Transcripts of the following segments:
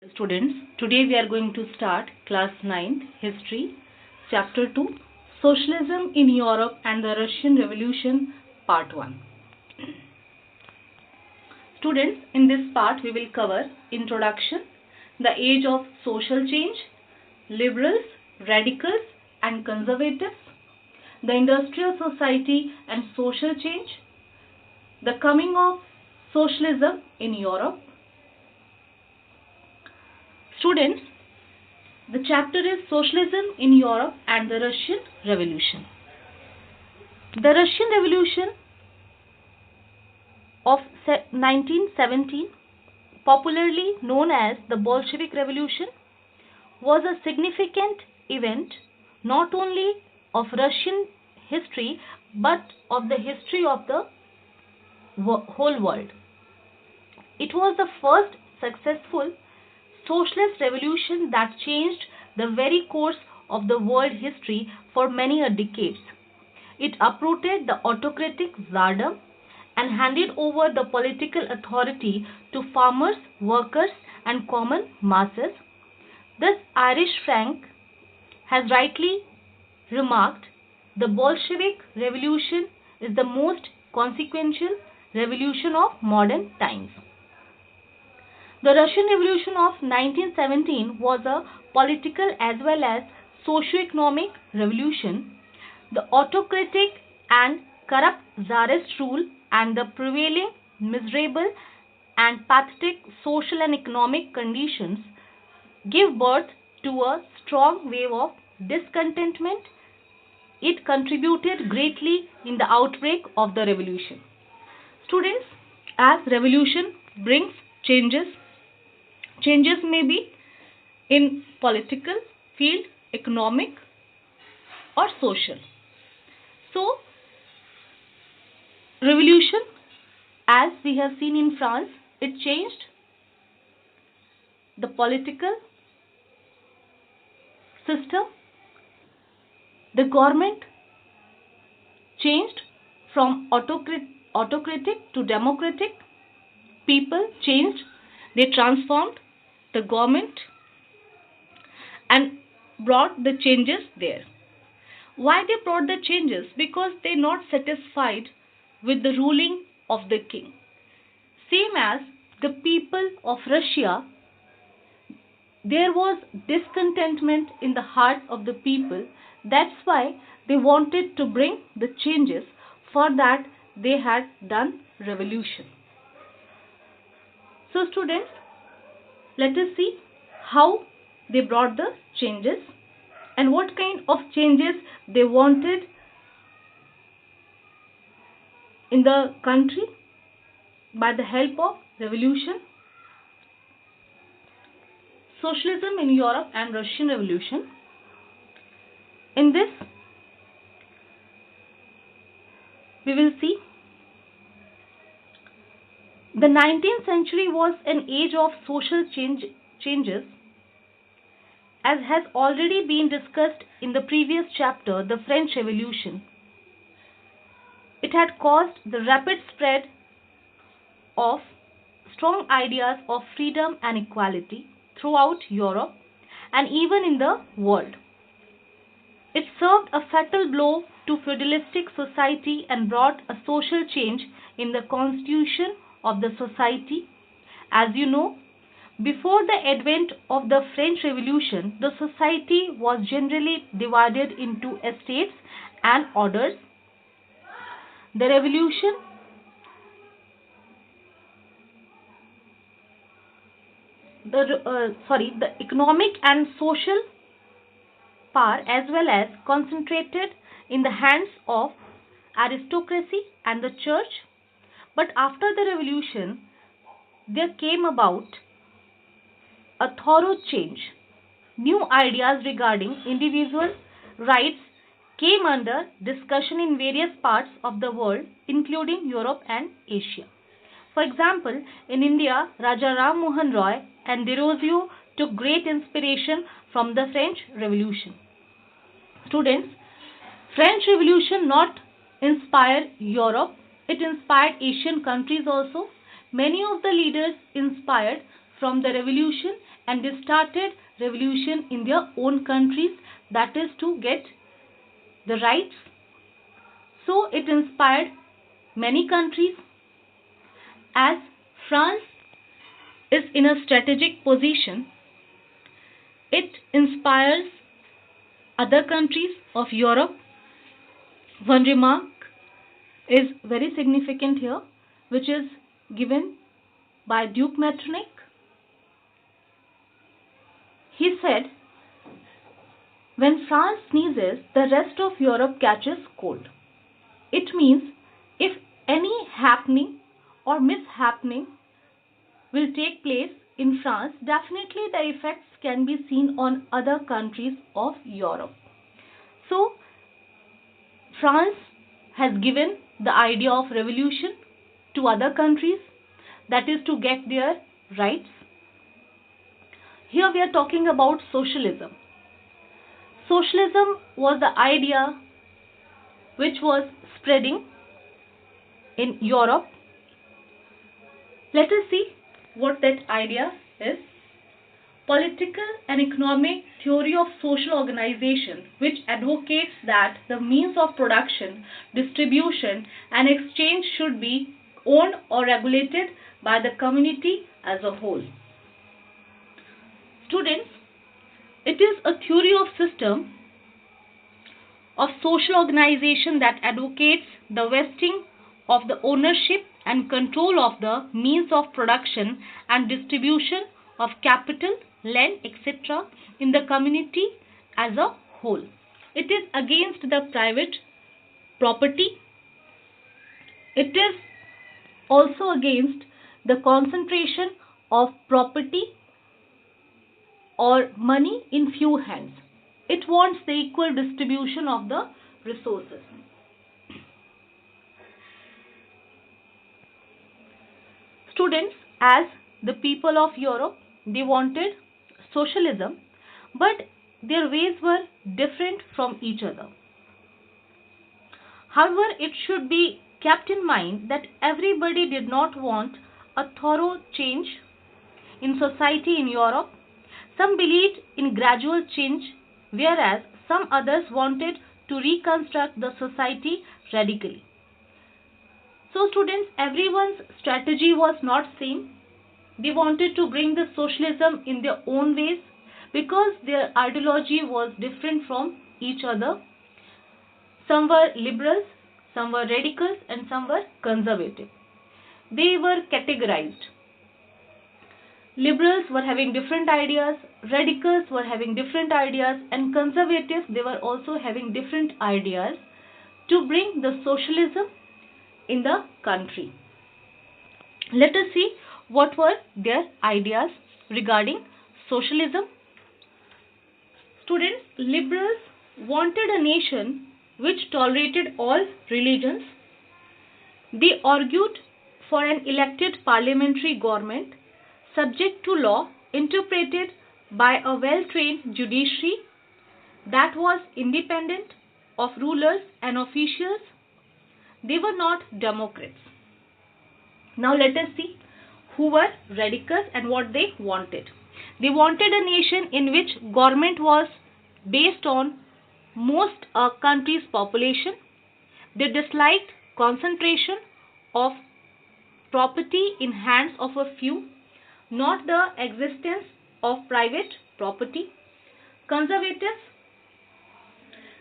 Students, today we are going to start class 9th History, chapter 2, Socialism in Europe and the Russian Revolution, part 1. Students, in this part we will cover introduction, the age of social change, liberals, radicals and conservatives, the industrial society and social change, the coming of socialism in Europe. Students, the chapter is Socialism in Europe and the Russian Revolution. The Russian Revolution of 1917, popularly known as the Bolshevik Revolution, was a significant event not only of Russian history but of the history of the whole world. It was the first successful socialist revolution that changed the very course of the world history for many a decades. It uprooted the autocratic czardom and handed over the political authority to farmers, workers, and common masses. Thus, Irish Frank has rightly remarked the Bolshevik Revolution is the most consequential revolution of modern times. The Russian Revolution of 1917 was a political as well as socio-economic revolution. The autocratic and corrupt czarist rule and the prevailing miserable and pathetic social and economic conditions gave birth to a strong wave of discontentment. It contributed greatly in the outbreak of the revolution. Students, as revolution brings changes, changes may be in political field, economic or social. So, revolution, as we have seen in France, it changed the political system. The government changed from autocratic to democratic. People changed, they transformed the government and brought the changes there. Why they brought the changes? Because they not satisfied with the ruling of the king. Same as the people of Russia, there was discontentment in the heart of the people. That's why they wanted to bring the changes. For that, they had done revolution. So, students, let us see how they brought the changes and what kind of changes they wanted in the country by the help of revolution. Socialism in Europe and Russian Revolution. In this, we will see the 19th century was an age of social changes, as has already been discussed in the previous chapter, the French Revolution. It had caused the rapid spread of strong ideas of freedom and equality throughout Europe and even in the world. It served a fatal blow to feudalistic society and brought a social change in the constitution of the society. As you know, before the advent of the French Revolution, the society was generally divided into estates and orders. The revolution the economic and social power as well as concentrated in the hands of aristocracy and the church. But after the revolution, there came about a thorough change. New ideas regarding individual rights came under discussion in various parts of the world, including Europe and Asia. For example, in India, Raja Ram Mohan Roy and Desrosiers took great inspiration from the French Revolution. Students, French Revolution not inspired Europe, it inspired Asian countries also. Many of the leaders inspired from the revolution and they started revolution in their own countries, that is to get the rights. So it inspired many countries. As France is in a strategic position, it inspires other countries of Europe. One remark is very significant here, which is given by Duke Metternich. He said, when France sneezes, the rest of Europe catches cold. It means if any happening or mishappening will take place in France, definitely the effects can be seen on other countries of Europe. So, France has given the idea of revolution to other countries, that is to get their rights. Here we are talking about socialism. Socialism was the idea which was spreading in Europe. Let us see what that idea is. Political and economic theory of social organization, which advocates that the means of production, distribution, and exchange should be owned or regulated by the community as a whole. Students, it is a theory of system of social organization that advocates the vesting of the ownership and control of the means of production and distribution of capital, land, etc. in the community as a whole. It is against the private property. It is also against the concentration of property or money in few hands. It wants the equal distribution of the resources. Students, as the people of Europe, they wanted socialism, but their ways were different from each other. However, it should be kept in mind that everybody did not want a thorough change in society in Europe. Some believed in gradual change, whereas some others wanted to reconstruct the society radically. So students, everyone's strategy was not same. They wanted to bring the socialism in their own ways because their ideology was different from each other. Some were liberals, some were radicals, and some were conservative. They were categorized. Liberals were having different ideas, radicals were having different ideas, and conservatives, they were also having different ideas to bring the socialism in the country. Let us see what were their ideas regarding socialism. Students, liberals wanted a nation which tolerated all religions. They argued for an elected parliamentary government subject to law interpreted by a well-trained judiciary that was independent of rulers and officials. They were not democrats. Now let us see who were radicals and what they wanted. They wanted a nation in which government was based on most a country's population. They disliked concentration of property in hands of a few, not the existence of private property. Conservatives,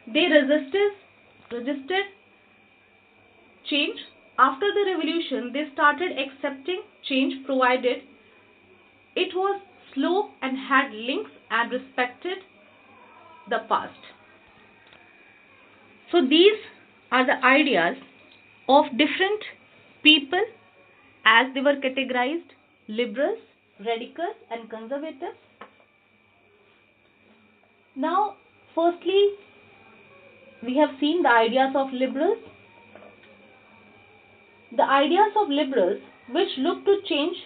they resisted change. After the revolution, they started accepting change provided it was slow and had links and respected the past. So these are the ideas of different people as they were categorized: liberals, radicals, and conservatives. Now, firstly, we have seen the ideas of liberals. The ideas of liberals which look to change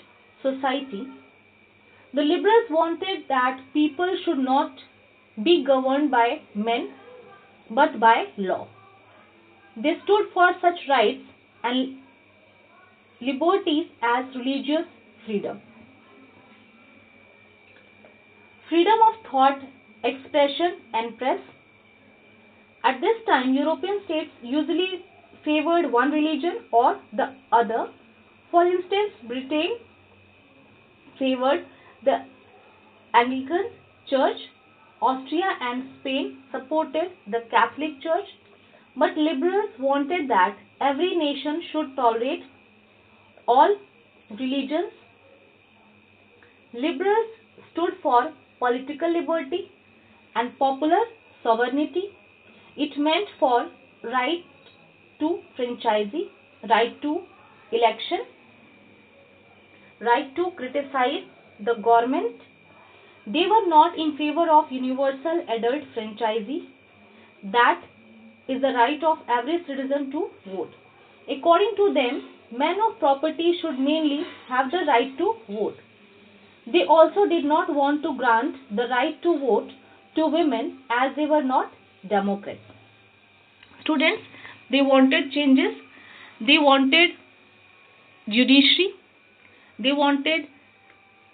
society. The liberals wanted that people should not be governed by men but by law. They stood for such rights and liberties as religious freedom. Freedom of thought, expression and press. At this time, European states usually favored one religion or the other. For instance, Britain favored the Anglican Church, Austria and Spain supported the Catholic Church, but liberals wanted that every nation should tolerate all religions. Liberals stood for political liberty and popular sovereignty. It meant for right to franchise, right to election, right to criticize the government. They were not in favor of universal adult franchise, that is the right of every citizen to vote. According to them, men of property should mainly have the right to vote. They also did not want to grant the right to vote to women as they were not Democrats. Students, they wanted changes. They wanted judiciary. They wanted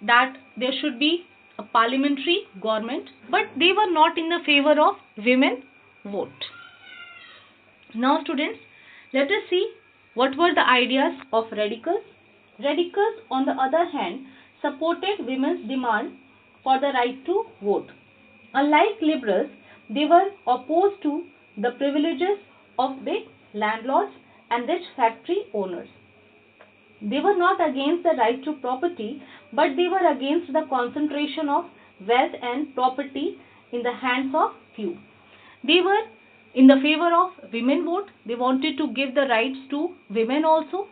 that there should be a parliamentary government, but they were not in the favor of women vote. Now students, let us see what were the ideas of radicals. Radicals, on the other hand, supported women's demand for the right to vote. Unlike liberals, they were opposed to the privileges of big landlords and rich factory owners. They were not against the right to property, but they were against the concentration of wealth and property in the hands of few. They were in the favor of women vote. They wanted to give the rights to women also.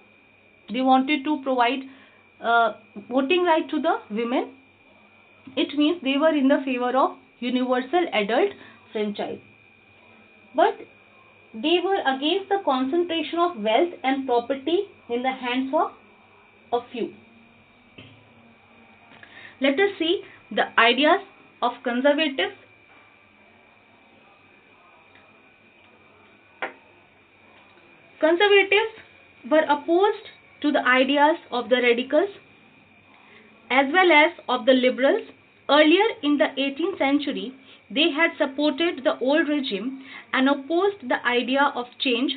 They wanted to provide voting right to the women. It means they were in the favor of universal adult franchise. But they were against the concentration of wealth and property in the hands of a few. Let us see the ideas of conservatives. Conservatives were opposed to the ideas of the radicals as well as of the liberals. Earlier in the 18th century, they had supported the old regime and opposed the idea of change.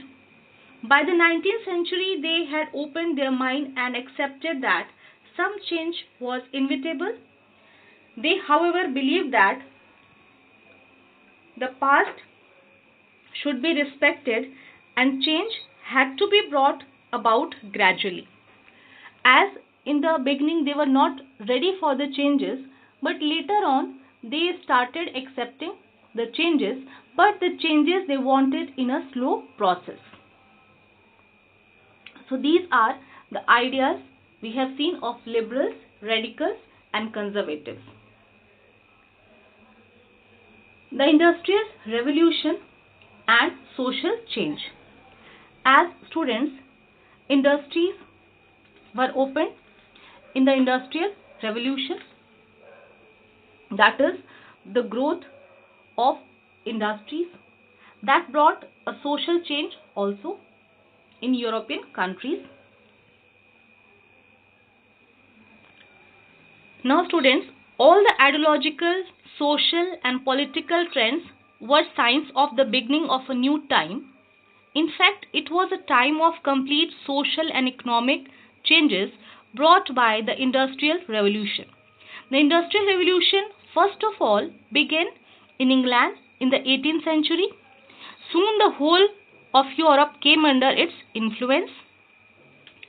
By the 19th century, they had opened their mind and accepted that some change was inevitable. They, however, believed that the past should be respected and change had to be brought about gradually. As in the beginning they were not ready for the changes, but later on they started accepting the changes, but the changes they wanted in a slow process. So these are the ideas we have seen of liberals, radicals and conservatives. The Industrial Revolution and social change. As students, industries were opened in the Industrial Revolution, that is the growth of industries that brought a social change also in European countries. Now students, all the ideological, social and political trends were signs of the beginning of a new time. In fact, it was a time of complete social and economic changes brought by the Industrial Revolution. The Industrial Revolution first of all began in England in the 18th century. Soon the whole of Europe came under its influence.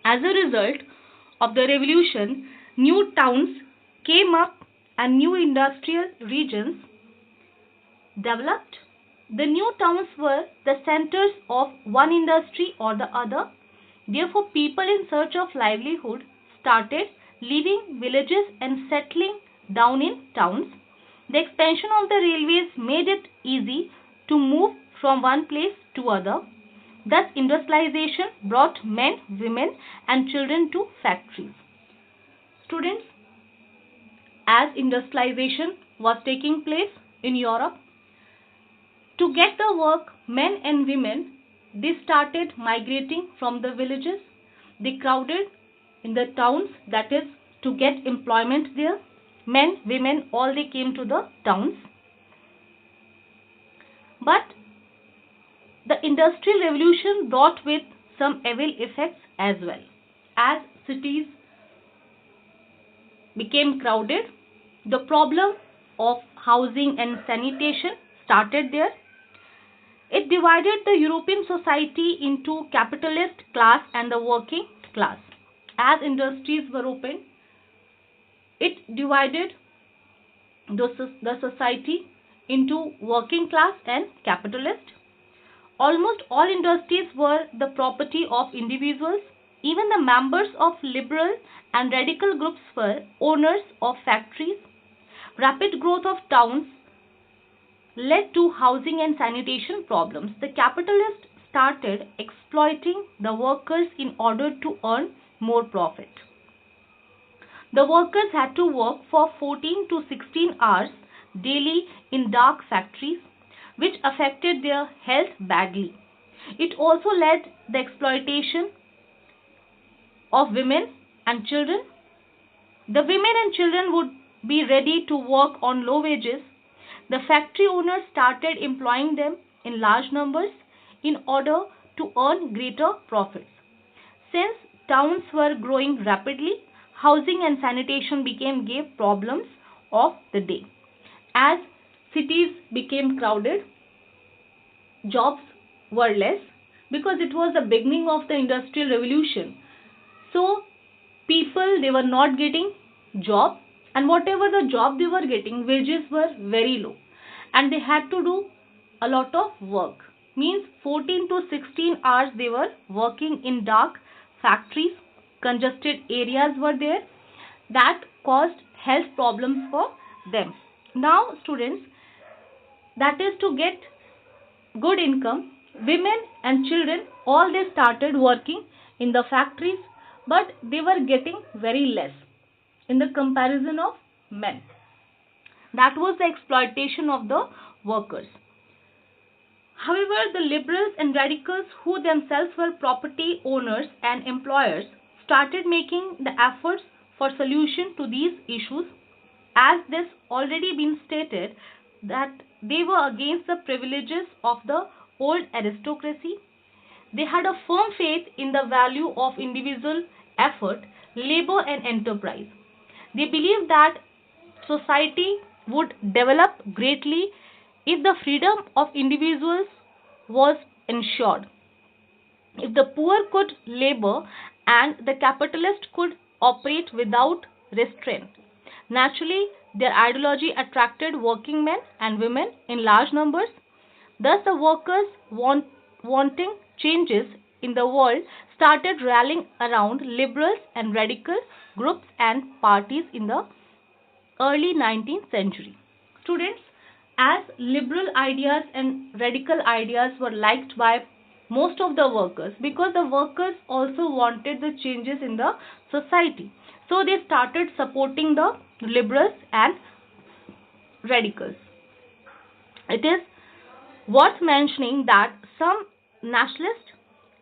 As a result of the revolution, new towns came up and new industrial regions developed. The new towns were the centers of one industry or the other. Therefore, people in search of livelihood started leaving villages and settling down in towns. The expansion of the railways made it easy to move from one place to other. Thus, industrialization brought men, women and children to factories. Students, as industrialization was taking place in Europe, to get the work, men and women, they started migrating from the villages. They crowded in the towns, that is, to get employment there. Men, women, all they came to the towns. But the Industrial Revolution brought with some evil effects as well. As cities became crowded, the problem of housing and sanitation started there. It divided the European society into capitalist class and the working class. As industries were opened, it divided the society into working class and capitalist. Almost all industries were the property of individuals. Even the members of liberal and radical groups were owners of factories. Rapid growth of towns led to housing and sanitation problems. The capitalists started exploiting the workers in order to earn more profit. The workers had to work for 14 to 16 hours daily in dark factories, which affected their health badly. It also led the exploitation of women and children. The women and children would be ready to work on low wages. The factory owners started employing them in large numbers in order to earn greater profits. Since towns were growing rapidly, housing and sanitation gave problems of the day. As cities became crowded, jobs were less because it was the beginning of the Industrial Revolution. So people, they were not getting job, and whatever the job they were getting, wages were very low, and they had to do a lot of work. Means 14 to 16 hours they were working in dark factories. Congested areas were there that caused health problems for them. Now students, that is to get good income, women and children, all they started working in the factories, but they were getting very less in the comparison of men. That was the exploitation of the workers. However, the liberals and radicals, who themselves were property owners and employers, started making the efforts for solution to these issues. As this already been stated, that they were against the privileges of the old aristocracy. They had a firm faith in the value of individual effort, labor and enterprise. They believed that society would develop greatly if the freedom of individuals was ensured. If the poor could labor and the capitalist could operate without restraint. Naturally, their ideology attracted working men and women in large numbers. Thus, the workers wanting changes in the world started rallying around liberals and radical groups and parties in the early 19th century. Students, as liberal ideas and radical ideas were liked by most of the workers, because the workers also wanted the changes in the society, so they started supporting the liberals and radicals. It is worth mentioning that some nationalists,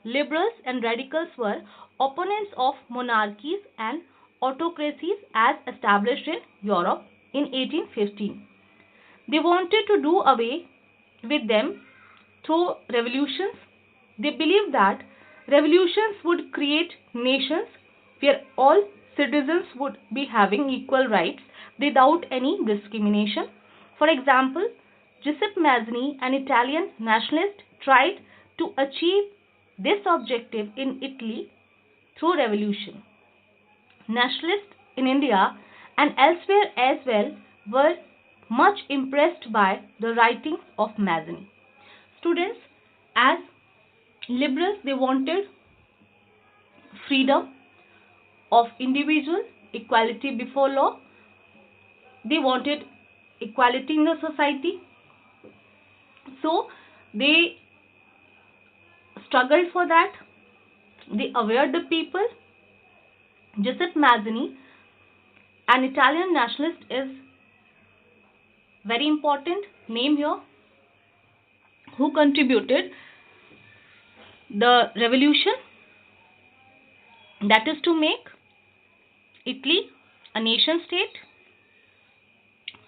liberals, and radicals were opponents of monarchies and autocracies as established in Europe in 1815. They wanted to do away with them through revolutions. They believed that revolutions would create nations where all citizens would be having equal rights without any discrimination. For example, Giuseppe Mazzini, an Italian nationalist, tried to achieve this objective in Italy through revolution. Nationalists in India and elsewhere as well were much impressed by the writings of Mazzini. Students, as liberals, they wanted freedom of individual, equality before law. They wanted equality in the society. So they struggled for that. They awared the people. Giuseppe Mazzini, an Italian nationalist, is very important name here, who contributed the revolution, that is to make Italy a nation state.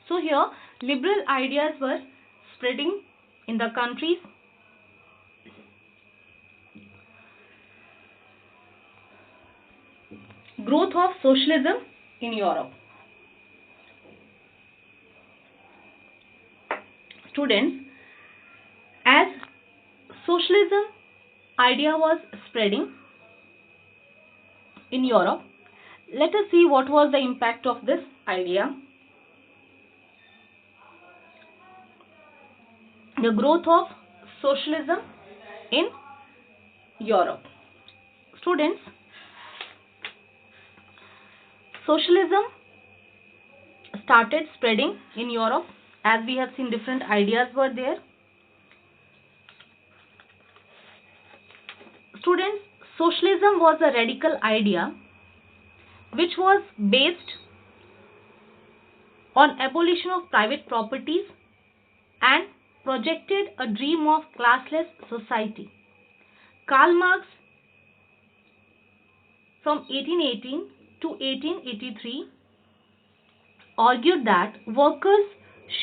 So here liberal ideas were spreading in the countries. Growth of socialism in Europe. Students, as socialism idea was spreading in Europe, let us see what was the impact of this idea. The growth of socialism in Europe. Students, socialism started spreading in Europe. As we have seen, different ideas were there. Students, socialism was a radical idea which was based on abolition of private properties and projected a dream of classless society. Karl Marx from 1818 to 1883 argued that workers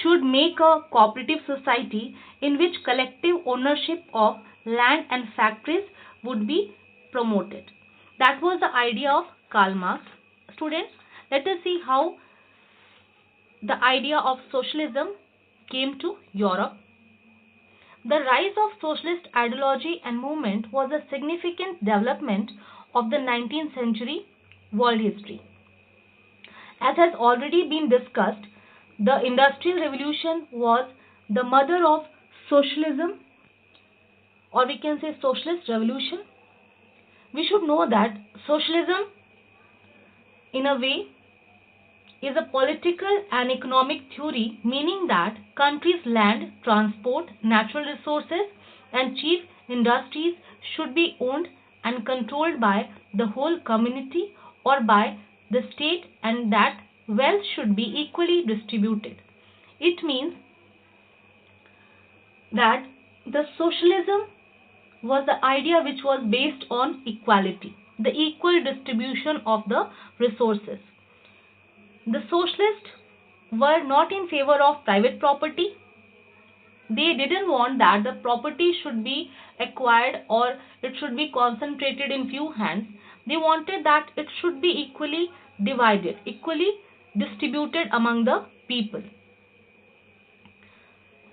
should make a cooperative society in which collective ownership of land and factories would be promoted. That was the idea of Karl Marx. Students, let us see how the idea of socialism came to Europe. The rise of socialist ideology and movement was a significant development of the 19th century world history. As has already been discussed, the Industrial Revolution was the mother of socialism, or we can say socialist revolution. We should know that socialism, in a way, is a political and economic theory, meaning that countries' land, transport, natural resources, and chief industries should be owned and controlled by the whole community or by the state, and that wealth should be equally distributed. It means that the socialism was the idea which was based on equality, the equal distribution of the resources. The socialists were not in favor of private property. They didn't want that the property should be acquired or it should be concentrated in few hands. They wanted that it should be equally divided, equally distributed among the people.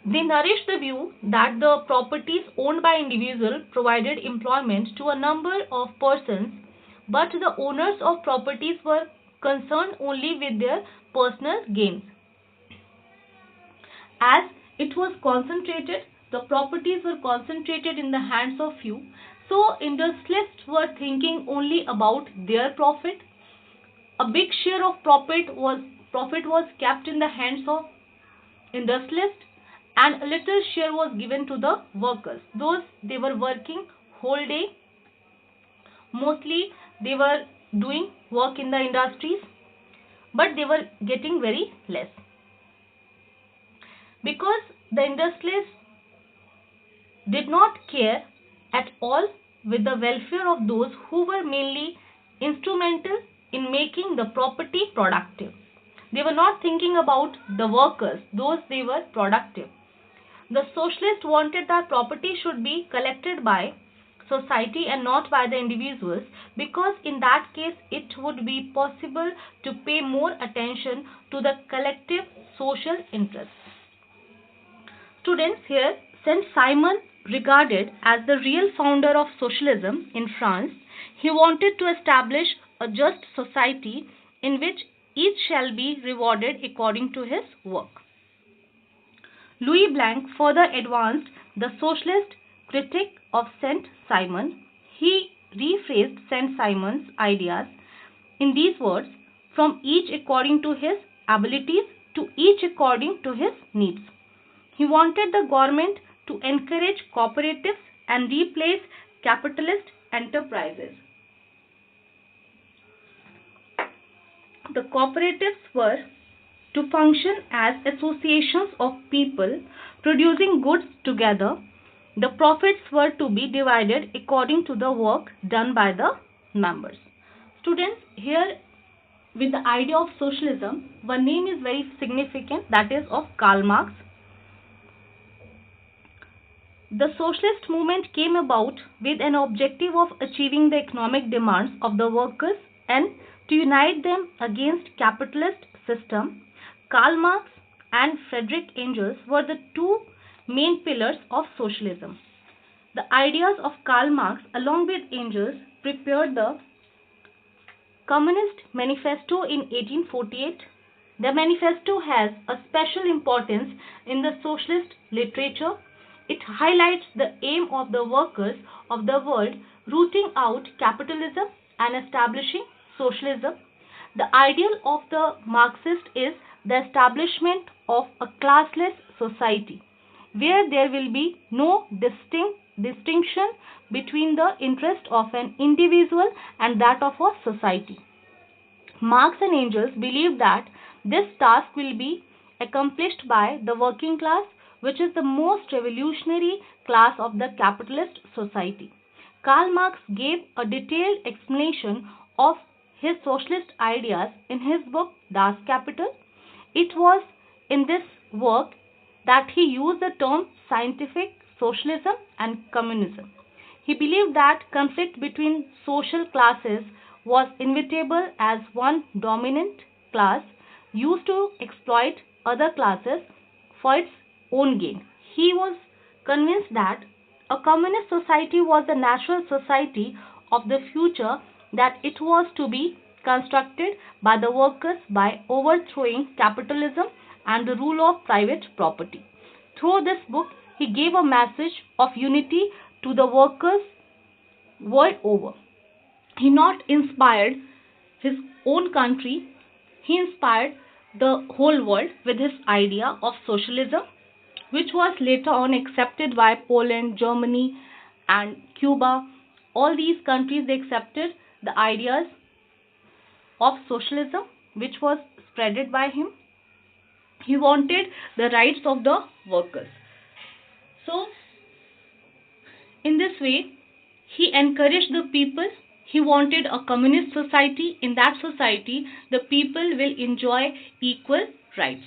They nourished the view that the properties owned by individuals provided employment to a number of persons, but the owners of properties were concerned only with their personal gains. As it was concentrated, the properties were concentrated in the hands of few, so industrialists were thinking only about their profit. A big share of profit was kept in the hands of industrialists, and a little share was given to the workers. Those they were working whole day. Mostly they were doing work in the industries, but they were getting very less. Because the industrialists did not care at all with the welfare of those who were mainly instrumental in making the property productive. They were not thinking about the workers, those they were productive. The socialists wanted that property should be collected by society and not by the individuals, because in that case it would be possible to pay more attention to the collective social interests. Students, here Saint-Simon, regarded as the real founder of socialism in France, he wanted to establish a just society in which each shall be rewarded according to his work. Louis Blanc further advanced the socialist critique of Saint-Simon. He rephrased Saint-Simon's ideas in these words: from each according to his abilities to each according to his needs. He wanted the government to encourage cooperatives and replace capitalist enterprises. The cooperatives were to function as associations of people producing goods together. The profits were to be divided according to the work done by the members. Students, here with the idea of socialism, one name is very significant, that is of Karl Marx. The socialist movement came about with an objective of achieving the economic demands of the workers and to unite them against capitalist system. Karl Marx and Friedrich Engels were the two main pillars of socialism. The ideas of Karl Marx along with Engels prepared the Communist Manifesto in 1848. The manifesto has a special importance in the socialist literature. It highlights the aim of the workers of the world rooting out capitalism and establishing socialism. The ideal of the Marxist is the establishment of a classless society where there will be no distinction between the interest of an individual and that of a society. Marx and Engels believed that this task will be accomplished by the working class, which is the most revolutionary class of the capitalist society. Karl Marx gave a detailed explanation of his socialist ideas in his book Das Kapital. It was in this work that he used the term scientific socialism and communism. He believed that conflict between social classes was inevitable as one dominant class used to exploit other classes for its own gain. He was convinced that a communist society was the natural society of the future, that it was to be constructed by the workers by overthrowing capitalism and the rule of private property. Through this book, he gave a message of unity to the workers world over. He not inspired his own country, he inspired the whole world with his idea of socialism, which was later on accepted by Poland, Germany, and Cuba. All these countries they accepted the ideas of socialism, which was spreaded by him. He wanted the rights of the workers. So, in this way, he encouraged the people. He wanted a communist society. In that society, the people will enjoy equal rights.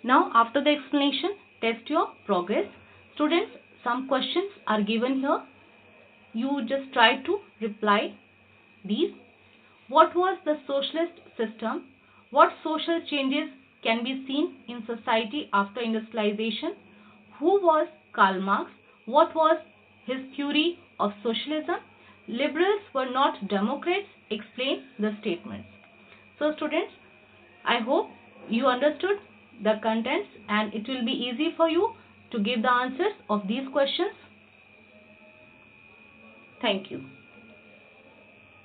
Now, after the explanation, test your progress. Students, some questions are given here. You just try to reply these. What was the socialist system? What social changes can be seen in society after industrialization? Who was Karl Marx? What was his theory of socialism? Liberals were not Democrats. Explain the statements. So students, I hope you understood the contents and it will be easy for you to give the answers of these questions. Thank you.